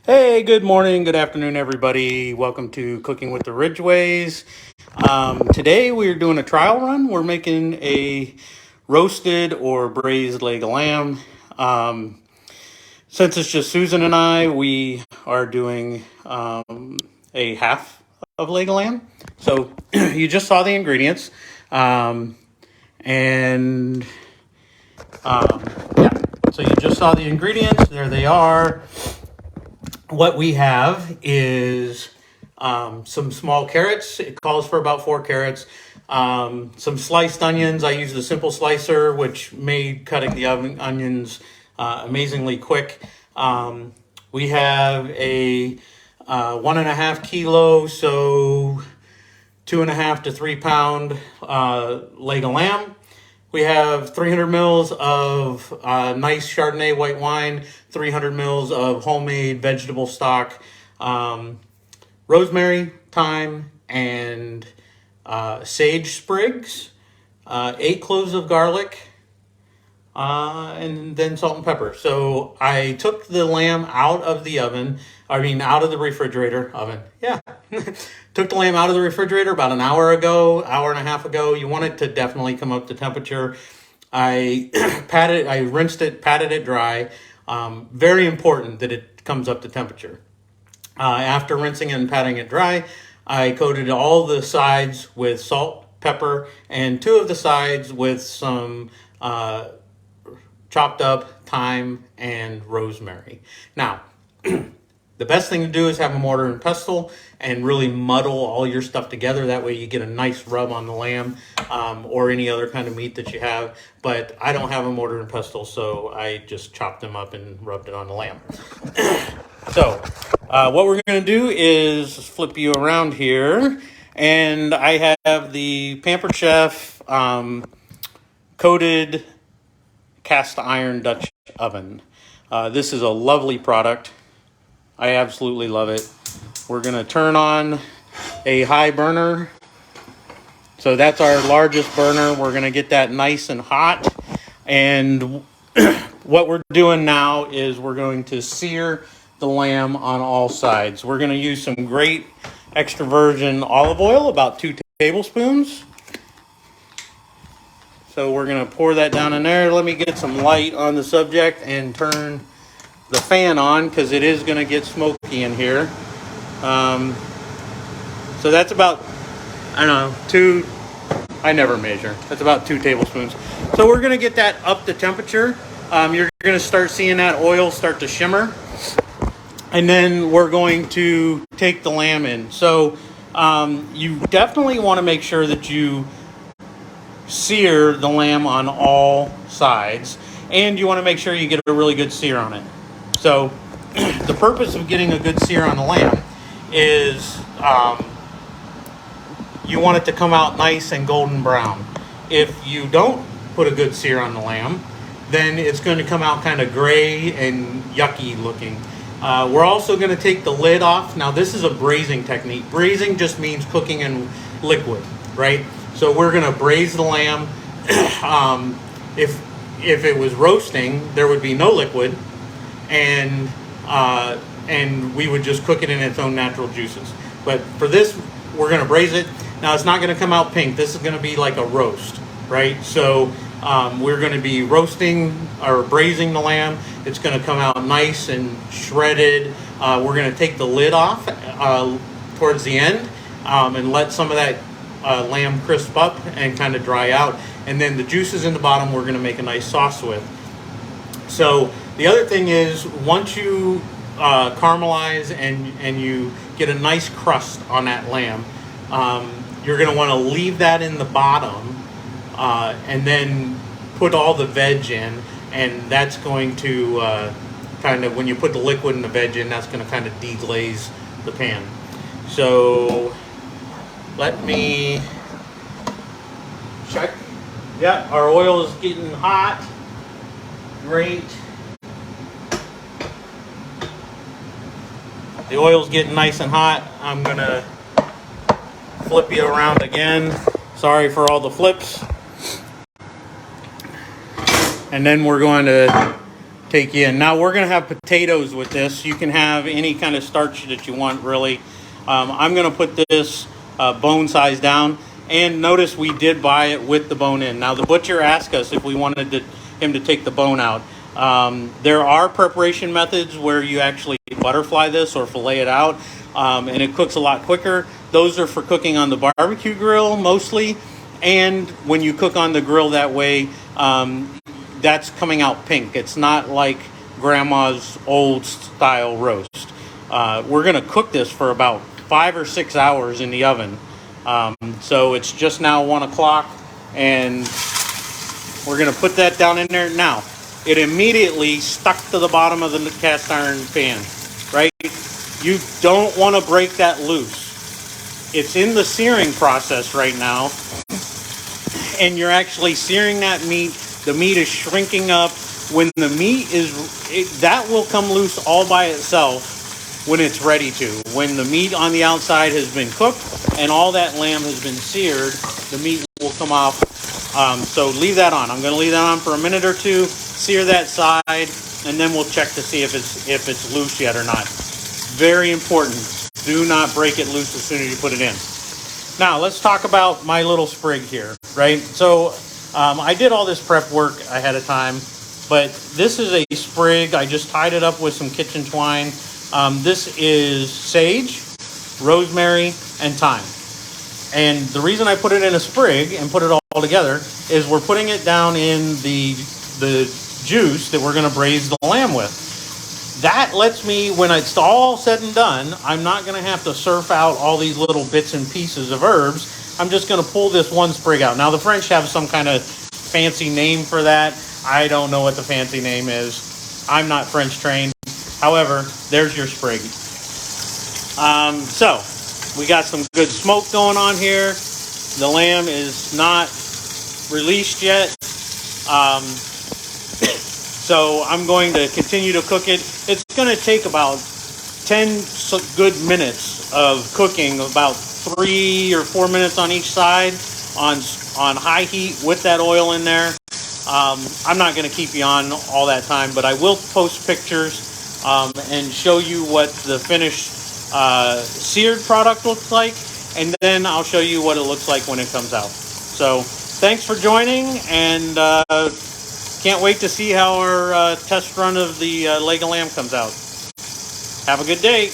Hey, good morning, good afternoon, everybody. Welcome to Cooking with the Ridgeways. Today we're doing a trial run. We're making a roasted or braised leg of lamb. Since it's just Susan and I, we are doing a half of leg of lamb. So you just saw the ingredients. And yeah, so you just saw the ingredients. There they are. What we have is some small carrots. It calls for about 4 carrots. Some sliced onions. I use the simple slicer, which made cutting the onions amazingly quick. We have a 1.5 kilo, so 2.5 to 3 pound leg of lamb. We have 300 mils of nice Chardonnay white wine, 300 mils of homemade vegetable stock, rosemary, thyme, and sage sprigs, 8 cloves of garlic, and then salt and pepper. So I took the lamb out of the out of the refrigerator oven. Yeah. Took the lamb out of the refrigerator about an hour and a half ago. You want it to definitely come up to temperature. I rinsed it, patted it dry. Very important that it comes up to temperature. After rinsing and patting it dry, I coated all the sides with salt, pepper, and 2 of the sides with some chopped up thyme and rosemary. Now, the best thing to do is have a mortar and pestle and really muddle all your stuff together. That way you get a nice rub on the lamb or any other kind of meat that you have. But I don't have a mortar and pestle, so I just chopped them up and rubbed it on the lamb. So what we're going to do is flip you around here. And I have the Pampered Chef coated cast iron Dutch oven. This is a lovely product. I absolutely love it. We're going to turn on a high burner. So that's our largest burner. We're going to get that nice and hot. And what we're doing now is we're going to sear the lamb on all sides. We're going to use some great extra virgin olive oil, about 2 tablespoons. So we're going to pour that down in there. Let me get some light on the subject and turn the fan on because it is going to get smoky in here. So that's about, I don't know, I never measure. That's about 2 tablespoons. So we're going to get that up to temperature. You're going to start seeing that oil start to shimmer. And then we're going to take the lamb in. So you definitely want to make sure that you sear the lamb on all sides. And you want to make sure you get a really good sear on it. So the purpose of getting a good sear on the lamb is you want it to come out nice and golden brown. If you don't put a good sear on the lamb, then it's going to come out kind of gray and yucky looking. We're also going to take the lid off. Now this is a braising technique. Braising just means cooking in liquid, right? So we're going to braise the lamb. If it was roasting, there would be no liquid, and we would just cook it in its own natural juices. But for this, we're going to braise it. Now it's not going to come out pink. This is going to be like a roast, right? So we're going to be roasting or braising the lamb. It's going to come out nice and shredded. We're going to take the lid off towards the end and let some of that lamb crisp up and kind of dry out. And then the juices in the bottom we're going to make a nice sauce with. So the other thing is, once you caramelize and you get a nice crust on that lamb, you're going to want to leave that in the bottom and then put all the veg in, and that's going to kind of, when you put the liquid and the veg in, that's going to kind of deglaze the pan. So let me check. Yeah, our oil is getting hot. Great. The oil's getting nice and hot. I'm going to flip you around again. Sorry for all the flips. And then we're going to take you in. Now we're going to have potatoes with this. You can have any kind of starch that you want, really. I'm going to put this bone size down. And notice we did buy it with the bone in. Now the butcher asked us if we wanted him to take the bone out. There are preparation methods where you actually butterfly this or fillet it out, and it cooks a lot quicker. Those are for cooking on the barbecue grill mostly. And when you cook on the grill that way, that's coming out pink. It's not like grandma's old style roast. We're going to cook this for about 5 or 6 hours in the oven. So it's just now 1 o'clock, and we're going to put that down in there. Now, it immediately stuck to the bottom of the cast iron pan, right? You don't want to break that loose. It's in the searing process right now, and you're actually searing that meat. The meat is shrinking up. When the meat that will come loose all by itself when it's ready to. When the meat on the outside has been cooked and all that lamb has been seared, the meat will come off. So leave that on. I'm going to leave that on for a minute or two, sear that side, and then we'll check to see if it's loose yet or not. Very important. Do not break it loose as soon as you put it in. Now, let's talk about my little sprig here, right? So I did all this prep work ahead of time, but this is a sprig. I just tied it up with some kitchen twine. This is sage, rosemary, and thyme. And the reason I put it in a sprig and put it all together is we're putting it down in the juice that we're going to braise the lamb with. That lets me, when it's all said and done, I'm not going to have to surf out all these little bits and pieces of herbs. I'm just going to pull this one sprig out. Now, the French have some kind of fancy name for that. I don't know what the fancy name is. I'm not French trained. However, there's your sprig. So, we got some good smoke going on here. The lamb is not released yet. So, I'm going to continue to cook it. It's going to take about 10 good minutes of cooking, about 3 or 4 minutes on each side on high heat with that oil in there. I'm not going to keep you on all that time, but I will post pictures and show you what the finished seared product looks like, and then I'll show you what it looks like when it comes out. So thanks for joining, and can't wait to see how our test run of the leg of lamb comes out. Have a good day.